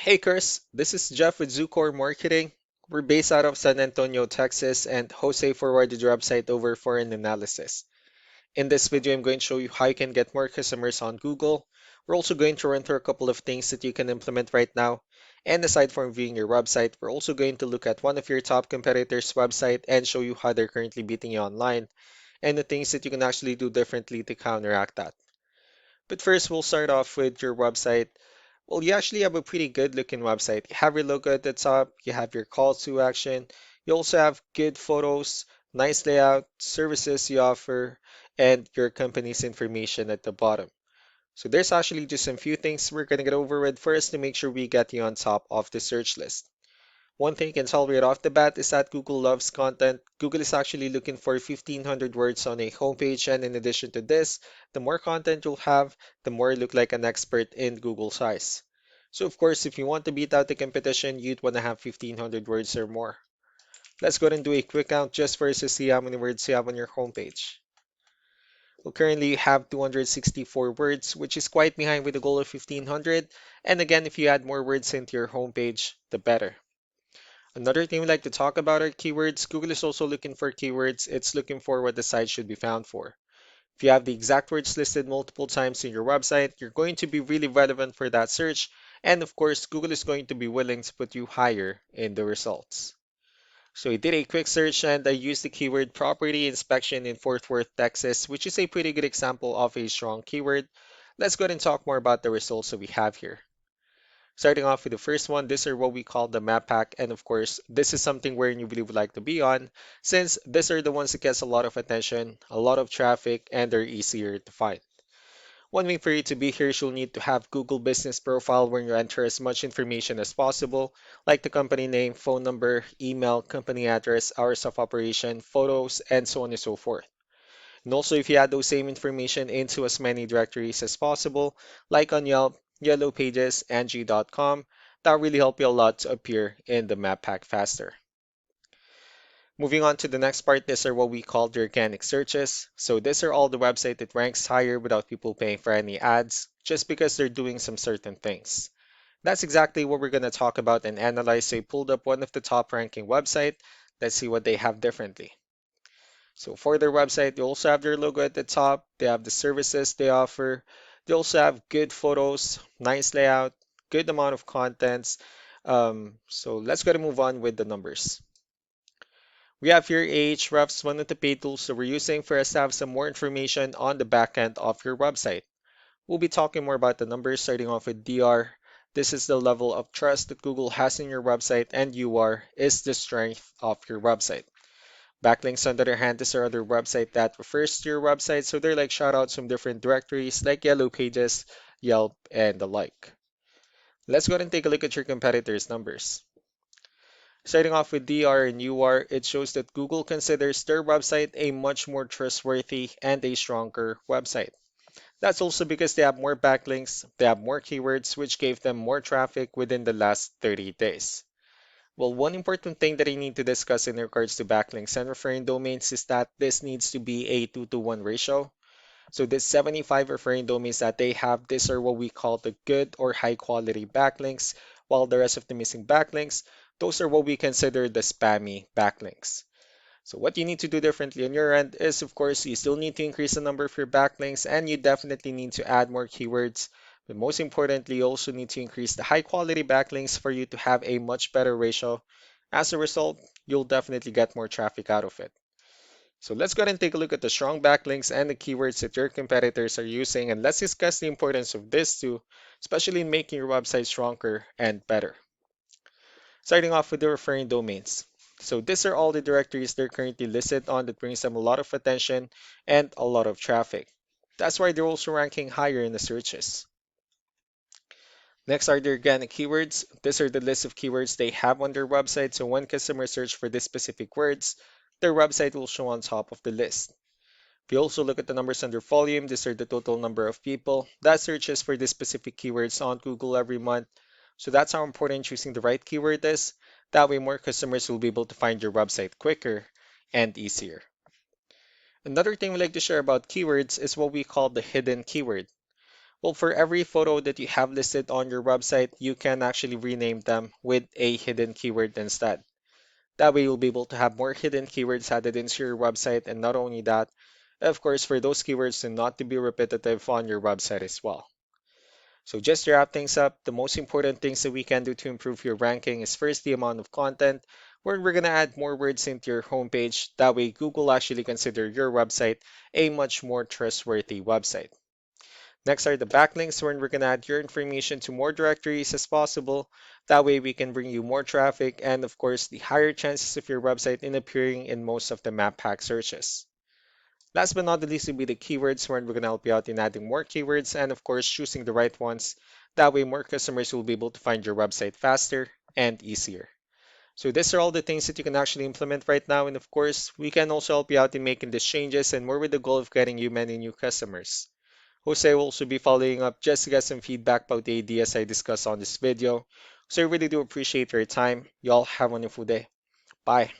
Hey Chris, this is Jeff with Zucore Marketing. We're based out of San Antonio, Texas, and Jose forwarded your website over for an analysis. In this video, I'm going to show you how you can get more customers on Google. We're also going to run through a couple of things that you can implement right now. And aside from viewing your website, we're also going to look at one of your top competitors' website and show you how they're currently beating you online and the things that you can actually do differently to counteract that. But first, we'll start off with your website. Well, you actually have a pretty good looking website. You have your logo at the top, you have your call to action, you also have good photos, nice layout, services you offer, and your company's information at the bottom. So there's actually just some few things we're gonna get over with first to make sure we get you on top of the search list. One thing I can tell right off the bat is that Google loves content. Google is actually looking for 1,500 words on a homepage, and in addition to this, the more content you'll have, the more you look like an expert in Google's eyes. So of course, if you want to beat out the competition, you'd want to have 1,500 words or more. Let's go ahead and do a quick count just for us to see how many words you have on your homepage. Well, currently you have 264 words, which is quite behind with the goal of 1,500. And again, if you add more words into your homepage, the better. Another thing we like to talk about are keywords. Google is also looking for keywords. It's looking for what the site should be found for. If you have the exact words listed multiple times in your website, you're going to be really relevant for that search. And of course, Google is going to be willing to put you higher in the results. So I did a quick search and I used the keyword property inspection in Fort Worth, Texas, which is a pretty good example of a strong keyword. Let's go ahead and talk more about the results that we have here. Starting off with the first one, these are what we call the map pack. And of course, this is something where you really would like to be on, since these are the ones that gets a lot of attention, a lot of traffic, and they're easier to find. One way for you to be here is you'll need to have Google Business Profile where you enter as much information as possible, like the company name, phone number, email, company address, hours of operation, photos, and so on and so forth. And also, if you add those same information into as many directories as possible, like on Yelp, Yellow Pages, Angie.com, that really help you a lot to appear in the map pack faster. Moving on to the next part, these are what we call the organic searches. So these are all the website that ranks higher without people paying for any ads, just because they're doing some certain things. That's exactly what we're going to talk about and analyze. So I pulled up one of the top ranking website. Let's see what they have differently. So for their website, they also have their logo at the top. They have the services they offer. They also have good photos, nice layout, good amount of contents. So let's go to move on with the numbers. We have here Ahrefs, one of the paid tools that we're using for us to have some more information on the back end of your website. We'll be talking more about the numbers starting off with DR. This is the level of trust that Google has in your website, and UR is the strength of your website. Backlinks, on the other hand, is our other website that refers to your website, so they're like shoutouts from different directories like Yellow Pages, Yelp, and the like. Let's go ahead and take a look at your competitors' numbers. Starting off with DR and UR, it shows that Google considers their website a much more trustworthy and a stronger website. That's also because they have more backlinks, they have more keywords, which gave them more traffic within the last 30 days. Well, one important thing that I need to discuss in regards to backlinks and referring domains is that this needs to be a 2-to-1 ratio. So this 75 referring domains that they have, these are what we call the good or high quality backlinks, while the rest of the missing backlinks, those are what we consider the spammy backlinks. So what you need to do differently on your end is, of course, you still need to increase the number of your backlinks and you definitely need to add more keywords. But most importantly, you also need to increase the high quality backlinks for you to have a much better ratio. As a result, you'll definitely get more traffic out of it. So let's go ahead and take a look at the strong backlinks and the keywords that your competitors are using, and let's discuss the importance of this too, especially in making your website stronger and better. Starting off with the referring domains. So these are all the directories they're currently listed on that brings them a lot of attention and a lot of traffic. That's why they're also ranking higher in the searches. Next are the organic keywords. These are the list of keywords they have on their website, so when customers search for these specific words, their website will show on top of the list. If you also look at the numbers under volume, these are the total number of people that searches for these specific keywords on Google every month. So that's how important choosing the right keyword is. That way more customers will be able to find your website quicker and easier. Another thing we like to share about keywords is what we call the hidden keyword. Well, for every photo that you have listed on your website, you can actually rename them with a hidden keyword instead. That way, you'll be able to have more hidden keywords added into your website. And not only that, of course, for those keywords to not to be repetitive on your website as well. So just to wrap things up, the most important things that we can do to improve your ranking is first the amount of content, where we're going to add more words into your homepage. That way, Google actually consider your website a much more trustworthy website. Next are the backlinks, where we're going to add your information to more directories as possible. That way, we can bring you more traffic and, of course, the higher chances of your website in appearing in most of the map pack searches. Last but not the least will be the keywords, where we're going to help you out in adding more keywords and, of course, choosing the right ones. That way, more customers will be able to find your website faster and easier. So these are all the things that you can actually implement right now. And of course, we can also help you out in making these changes and more with the goal of getting you many new customers. Jose will also be following up just to get some feedback about the ideas I discussed on this video. So I really do appreciate your time. Y'all have a wonderful day. Bye.